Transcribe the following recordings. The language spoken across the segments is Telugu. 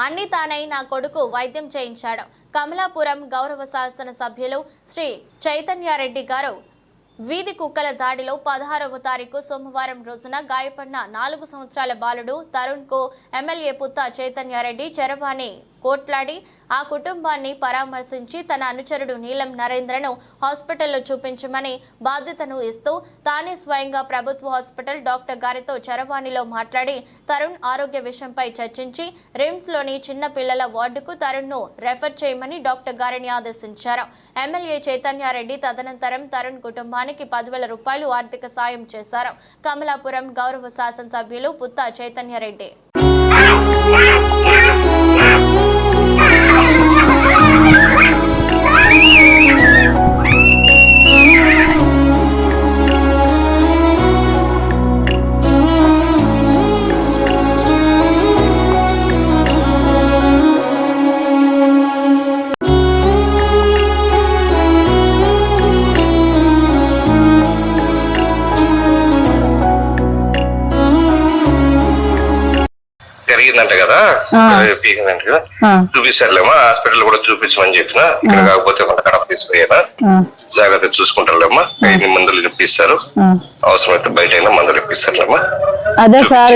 అన్ని తానై నా కొడుకు వైద్యం చేయించాడు. కమలాపురం గౌరవ శాసన సభ్యులు శ్రీ చైతన్యారెడ్డి గారు వీధి కుక్కల దాడిలో 16వ తారీఖు సోమవారం రోజున గాయపడిన 4 సంవత్సరాల బాలుడు తరుణ్ కు ఎమ్మెల్యే పుత్త చైతన్యారెడ్డి చరవాణి కోట్లాడి ఆ కుటుంబాన్ని పరామర్శించి తన అనుచరుడు నీలం నరేంద్రను హాస్పిటల్లో చూపించమని బాధ్యతను ఇస్తూ తానే స్వయంగా ప్రభుత్వ హాస్పిటల్ డాక్టర్ గారితో చరవాణిలో మాట్లాడి తరుణ్ ఆరోగ్య విషయంపై చర్చించి రిమ్స్ లోని చిన్న పిల్లల వార్డుకు తరుణ్ ను రెఫర్ చేయమని డాక్టర్ గారిని ఆదేశించారు. ఎమ్మెల్యే చైతన్యారెడ్డి తదనంతరం తరుణ్ కుటుంబానికి 10,000 రూపాయలు ఆర్థిక సాయం చేశారు. కమలాపురం గౌరవ శాసనసభ్యులు పుత్త చైతన్యారెడ్డి. జరిగిందంట కదా, పీకిందంట కదా, చూపిస్తారులేమా హాస్పిటల్ కూడా చూపించమని చెప్పిన. ఇక్కడ కాకపోతే మన కడప తీసుకుపోయినా జాగ్రత్త చూసుకుంటారులేమ్మా. ఎన్ని మందులు ఇప్పిస్తారు, అవసరమైతే బయట అయినా మందులు ఇప్పిస్తారులేమ్మా. అదే సార్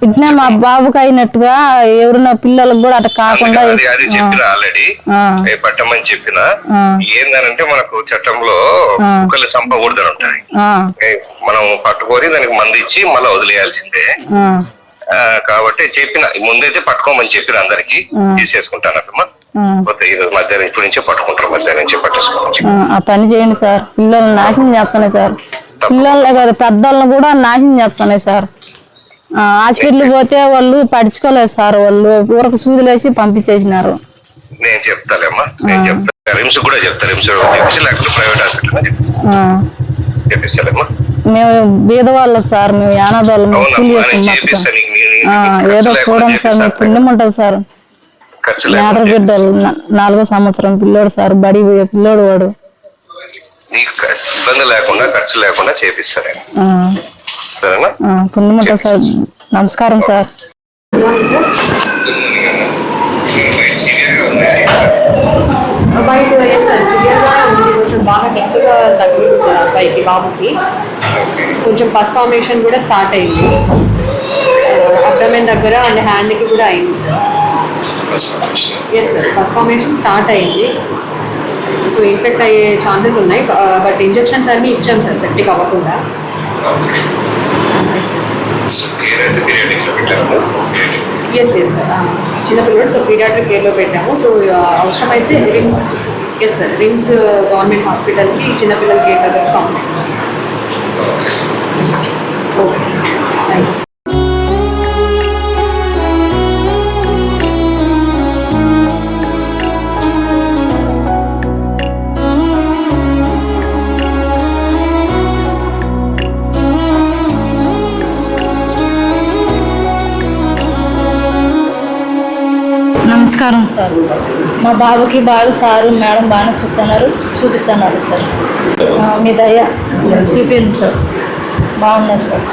ఇట్లా మా బాబుకి అయినట్టుగా ఎవరైనా పిల్లలకు కూడా అట్లా కాకుండా అది చెప్పిన ఆల్రెడీ పట్టమని చెప్పిన. ఏందనంటే మనకు చట్టంలో కుక్కలు చంపకూడదని ఉంటాయి. మనం పట్టుకొని దానికి మందు ఇచ్చి మళ్ళీ వదిలేయాల్సిందే కాబట్టి చెప్పిన. ముందైతే పట్టుకోమని చెప్పిన అందరికి, తీసేసుకుంటానమ్మా. మధ్యాహ్నం ఇప్పుడు నుంచే పట్టుకుంటారు, మధ్యాహ్నం నుంచే పట్టేసుకోవచ్చు. ఆ పని చేయండి సార్. పిల్లల్ని నాశనం చేస్తున్నాయి సార్, పిల్లలే కాదు పెద్దోళ్ళని కూడా నాశనం చేస్తున్నాయి సార్. హాస్పిటల్ పోతే వాళ్ళు పడుచుకోలేదు సార్, వాళ్ళు ఊరకు సూదులు వేసి పంపించేసినారు. నేను చెప్తాలేమ్మా, నేను చెప్తా. రిమ్స్ కూడా చెప్తా, రిమ్స్ లేకపోతే ప్రైవేట్ హాస్పిటల్ చెప్పిస్తాలేమ్మా. మేము బీదవాళ్ళం సార్, మేము యానాదోళ్ళం, ఏదో చూడండి సార్, మీకు పుణ్యం ఉంటుంది సార్. మేదర బిడ్డలు 4వ సంవత్సరం పిల్లోడు సార్, బడి పోయే పిల్లోడు వాడు. ఇబ్బంది లేకుండా ఖర్చు లేకుండా చేపిస్తాను. పుణ్యం ఉంటుంది సార్. నమస్కారం సార్. బాగా డెప్గా తగ్గింది సార్ అబ్బాయికి, బాబుకి. కొంచెం పస్ ఫార్మేషన్ కూడా స్టార్ట్ అయింది, అబ్డమెన్ దగ్గర అండ్ హ్యాండ్కి కూడా అయింది sir. Yes sir, pus formation start అయింది. సో ఇన్ఫెక్ట్ అయ్యే ఛాన్సెస్ ఉన్నాయి, బట్ ఇంజెక్షన్స్ అన్నీ ఇచ్చాం సార్ సెప్టిక్ అవ్వకుండా. ఎస్ ఎస్ సార్, చిన్నపిల్లడు సో పీడియాట్రిక్ కేర్లో పెట్టాము. సో అవసరమైతే RIMS, yes sir, RIMS government హాస్పిటల్కి చిన్నపిల్లల కేర్ దగ్గర పంపిస్తాం sir. Okay sir, thank you sir. నమస్కారం సార్. మా బాబుకి బాగా సారు మేడం బాగానే చూపించన్నారు సార్. మీ దయ చూపించారు, బాగున్నారు సార్.